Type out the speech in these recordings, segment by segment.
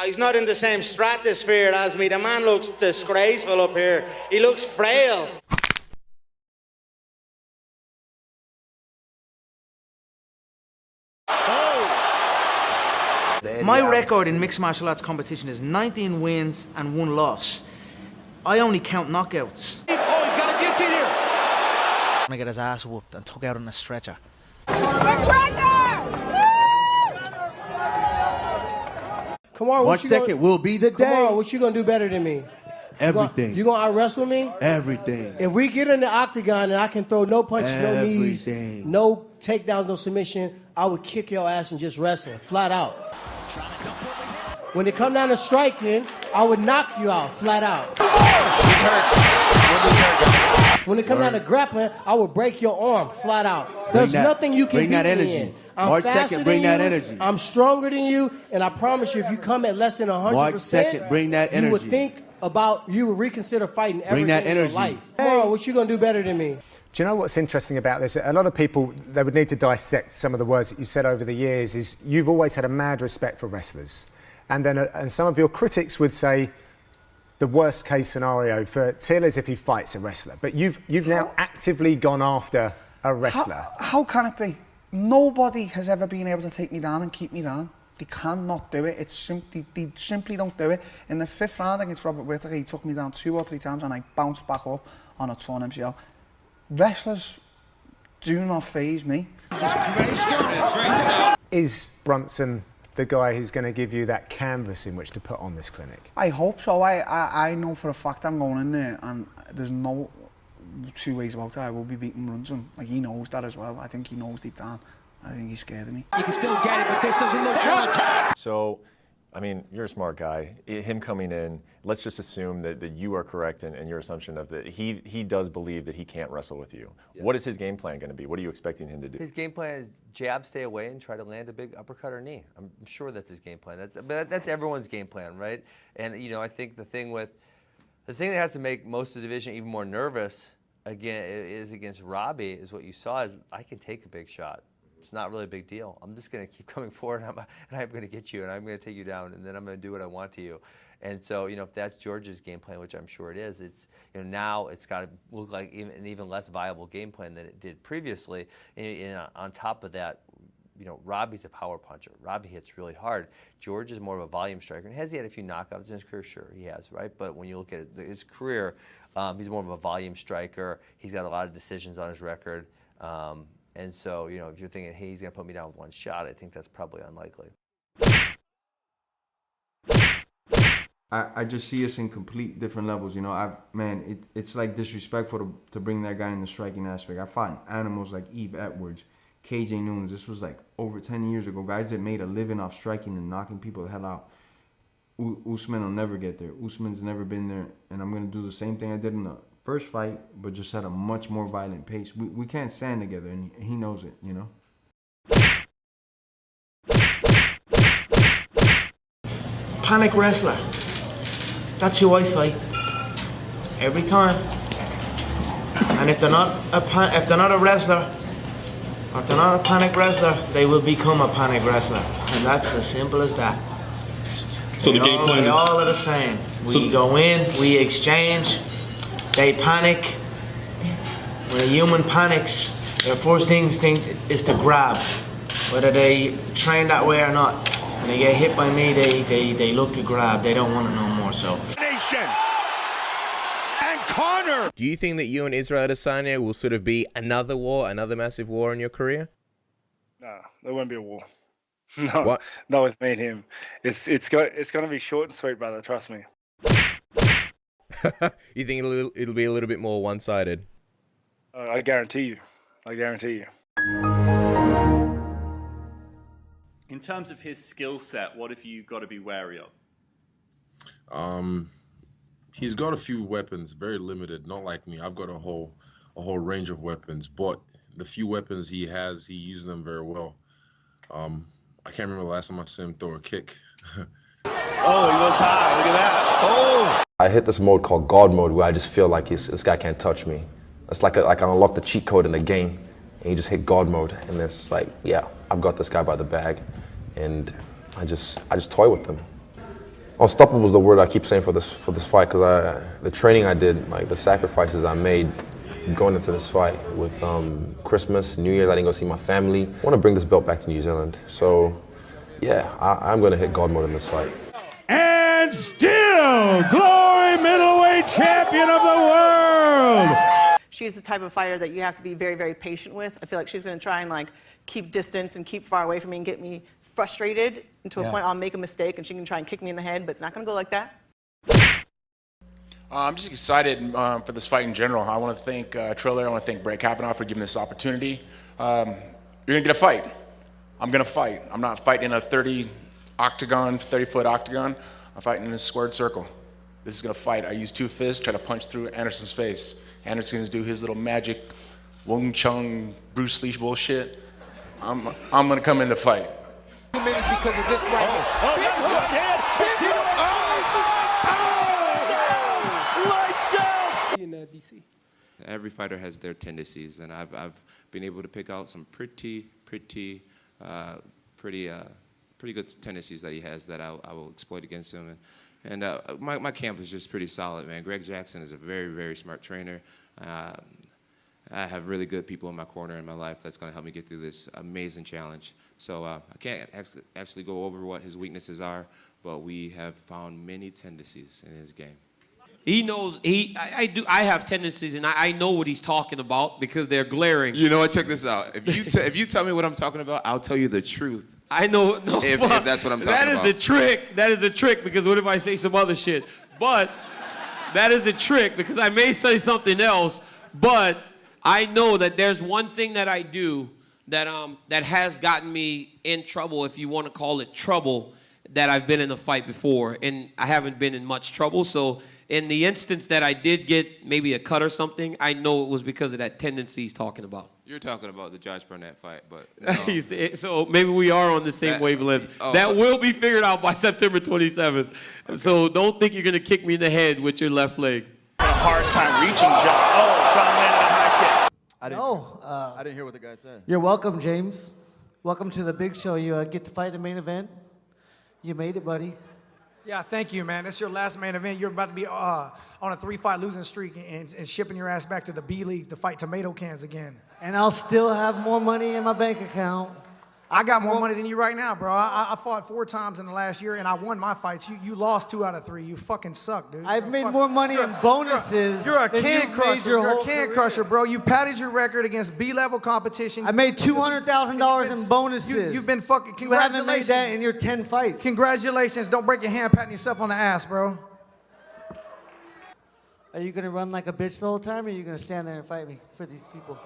He's not in the same stratosphere as me. The man looks disgraceful up here. He looks frail. My record in mixed martial arts competition is 19 wins and 1 loss. I only count knockouts. Oh, he's got a guillotine here! I get his ass whooped and took out on a stretcher. Come on, March 2nd will be the day. Come on, what you gonna do better than me? Everything. You gonna out-wrestle me? Everything. If we get in the octagon and I can throw no punches, no knees, Everything. no takedowns, no submission, I would kick your ass and just wrestle, flat out. When it come down to striking, I would knock you out, flat out. He's hurt. When it come down to grappling, I would break your arm, flat out. There's nothing you can bring beat that energy. me in. I'm March faster 2nd, bring than that you, energy. I'm stronger than you, and I promise you, if you come at less than 100%, March 2nd, bring that you would energy. think about, you would reconsider fighting every Bring that day in your energy. life. Come on, what you gonna do better than me? Do you know what's interesting about this? A lot of people, they would need to dissect some of the words that you said over the years, is you've always had a mad respect for wrestlers. And then and some of your critics would say the worst case scenario for Till is if he fights a wrestler. But you've now actively gone after a wrestler. How can it be? Nobody has ever been able to take me down and keep me down. They cannot do it. They simply don't do it. In the 5th round against Robert Whittaker, he took me down 2 or 3 times and I bounced back up on a torn MCL. Wrestlers do not faze me. Is Brunson the guy who's going to give you that canvas in which to put on this clinic? I hope so. I know for a fact I'm going in there and there's no 2 ways about it. I will be beating Brunson. Like, he knows that as well. I think he knows deep down. I think he's scared of me. You can still get it, but this doesn't look good. So, I mean, you're a smart guy. Him coming in, let's just assume that you are correct in your assumption of that he does believe that he can't wrestle with you. Yeah. What is his game plan going to be? What are you expecting him to do? His game plan is jab, stay away, and try to land a big uppercut or knee. I'm sure that's his game plan. That's everyone's game plan, right? And you know, I think the thing that has to make most of the division even more nervous again is against Robbie. Is what you saw is I can take a big shot. It's not really a big deal. I'm just going to keep coming forward, and I'm going to get you, and I'm going to take you down, and then I'm going to do what I want to you. And so, you know, if that's George's game plan, which I'm sure it is, it's, you know, now it's got to look like an even less viable game plan than it did previously. And on top of that, you know, Robbie's a power puncher. Robbie hits really hard. George is more of a volume striker. And has he had a few knockouts in his career? Sure, he has, right? But when you look at his career, he's more of a volume striker. He's got a lot of decisions on his record. And so, you know, if you're thinking, hey, he's going to put me down with 1 shot, I think that's probably unlikely. I just see us in complete different levels, you know. It's like disrespectful to bring that guy in the striking aspect. I fought animals like Eve Edwards, KJ Nunes. This was like over 10 years ago. Guys that made a living off striking and knocking people the hell out. Usman will never get there. Usman's never been there. And I'm going to do the same thing I did in the first fight, but just at a much more violent pace. We can't stand together, and he knows it, you know. Panic wrestler. That's who I fight. Every time. And if they're not a wrestler, or if they're not a panic wrestler, they will become a panic wrestler. And that's as simple as that. So the game plan, they all are the same. We go in, we exchange, they panic. When a human panics, their first instinct is to grab. Whether they train that way or not. When they get hit by me, they look to grab. They don't want it no more, so. And Connor! Do you think that you and Israel Adesanya will sort of be another war, another massive war in your career? No, there won't be a war. No, what? Not with me and him. It's going to be short and sweet, brother. Trust me. You think it'll be a little bit more one-sided? I guarantee you. I guarantee you. In terms of his skill set, what have you got to be wary of? He's got a few weapons, very limited. Not like me. I've got a whole range of weapons, but the few weapons he has, he uses them very well. I can't remember the last time I saw him throw a kick. Oh, he goes high. Look at that. Oh! I hit this mode called God mode where I just feel like this guy can't touch me. It's like I unlock the cheat code in the game, and you just hit God mode, and it's like, yeah, I've got this guy by the bag, and I just toy with him. Unstoppable is the word I keep saying for this fight, because the training I did, like the sacrifices I made going into this fight with Christmas, New Year's, I didn't go see my family. I want to bring this belt back to New Zealand. So yeah, I'm going to hit God mode in this fight. And still, Glory middleweight champion of the world. She's the type of fighter that you have to be very, very patient with. I feel like she's going to try and like keep distance and keep far away from me and get me frustrated to a point I'll make a mistake and she can try and kick me in the head, but it's not going to go like that. I'm just excited for this fight in general. I want to thank Triller. I want to thank Brett Kavanaugh for giving this opportunity. You're going to get a fight. I'm going to fight. I'm not fighting in a 30-foot octagon. I'm fighting in a squared circle. This is going to fight. I use 2 fists, try to punch through Anderson's face. Anderson's going to do his little magic Wing Chun Bruce Lee bullshit. I'm going to come in to fight. 2 minutes because of this right in DC. Every fighter has their tendencies, and I've been able to pick out some pretty good tendencies that he has that I will exploit against him. And my camp is just pretty solid, man. Greg Jackson is a very, very smart trainer. I have really good people in my corner in my life that's going to help me get through this amazing challenge. So I can't actually go over what his weaknesses are, but we have found many tendencies in his game. He knows, I have tendencies, and I know what he's talking about because they're glaring. You know what? Check this out. If you tell me what I'm talking about, I'll tell you the truth. I know. No, if that's what I'm talking about. That is a trick. That is a trick, because what if I say some other shit? But that is a trick, because I may say something else, but I know that there's one thing that I do that has gotten me in trouble, if you want to call it trouble, that I've been in a fight before, and I haven't been in much trouble. So in the instance that I did get maybe a cut or something, I know it was because of that tendency he's talking about. You're talking about the Josh Burnett fight, but no. You see, so maybe we are on the same wavelength. That will be figured out by September 27th. Okay. So don't think you're going to kick me in the head with your left leg. A hard time reaching John. Oh, John landed a high kick. I didn't hear what the guy said. You're welcome, James. Welcome to the big show. You get to fight the main event. You made it, buddy. Yeah, thank you, man. It's your last main event. You're about to be on a 3-fight losing streak and shipping your ass back to the B leagues to fight tomato cans again. And I'll still have more money in my bank account. I got more money than you right now, bro. I fought 4 times in the last year, and I won my fights. You lost 2 out of 3. You fucking suck, dude. I've made more money in bonuses. You're a can crusher. You're a can crusher, bro. You padded your record against B-level competition. I made $200,000 in bonuses. You've been fucking. Congratulations. You haven't made that in your 10 fights. Congratulations. Don't break your hand patting yourself on the ass, bro. Are you gonna run like a bitch the whole time, or are you gonna stand there and fight me for these people?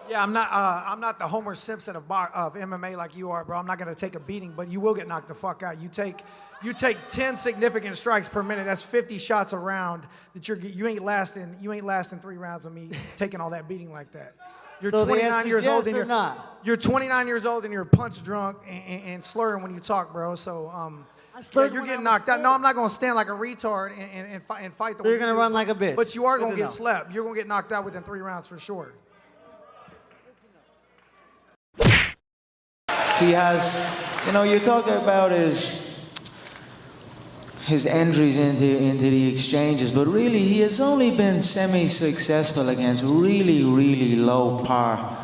Yeah, I'm not the Homer Simpson of MMA like you are, bro. I'm not gonna take a beating, but you will get knocked the fuck out. You take 10 significant strikes per minute. That's 50 shots a round. That you ain't lasting 3 rounds of me taking all that beating like that. You're so 29 years old and you're 29 years old and you're punch drunk and slurring when you talk, bro. So yeah, you're getting knocked out. No, I'm not gonna stand like a retard and fight the way you're gonna run like a bitch. But you are gonna get slapped. You're gonna get knocked out within 3 rounds for sure. He has, you talk about his entries into the exchanges, but really he has only been semi-successful against really low par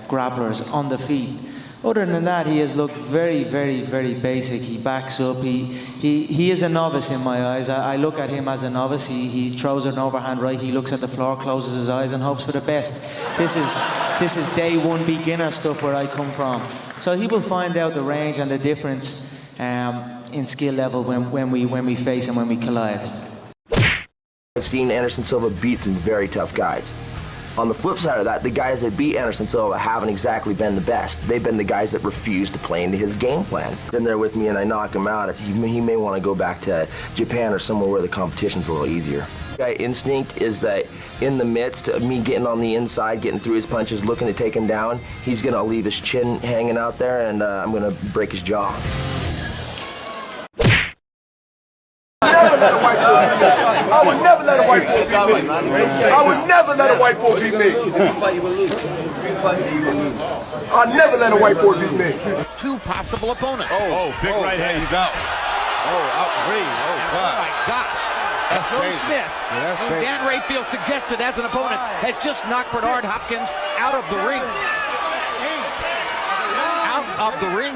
grapplers on the feet. Other than that, he has looked very basic. He backs up. He is a novice in my eyes. I look at him as a novice. He throws an overhand right. He looks at the floor, closes his eyes, and hopes for the best. This is day one beginner stuff where I come from. So he will find out the range and the difference in skill level when we face and when we collide. I've seen Anderson Silva beat some very tough guys. On the flip side of that, the guys that beat Anderson Silva haven't exactly been the best. They've been the guys that refuse to play into his game plan. In there with me and I knock him out, he may want to go back to Japan or somewhere where the competition's a little easier. My instinct is that in the midst of me getting on the inside, getting through his punches, looking to take him down, he's going to leave his chin hanging out there and I'm going to break his jaw. I would never let a white boy beat me. I would never let a white boy beat me. I'll never let a white boy beat me. 2 possible opponents. Oh, big right hand. He's out. outrageous. Oh, God. my gosh. That's Joe crazy. Smith, Yeah, that's who crazy. Dan Rayfield suggested as an opponent, has just knocked Bernard Hopkins out of the ring. Out of the ring.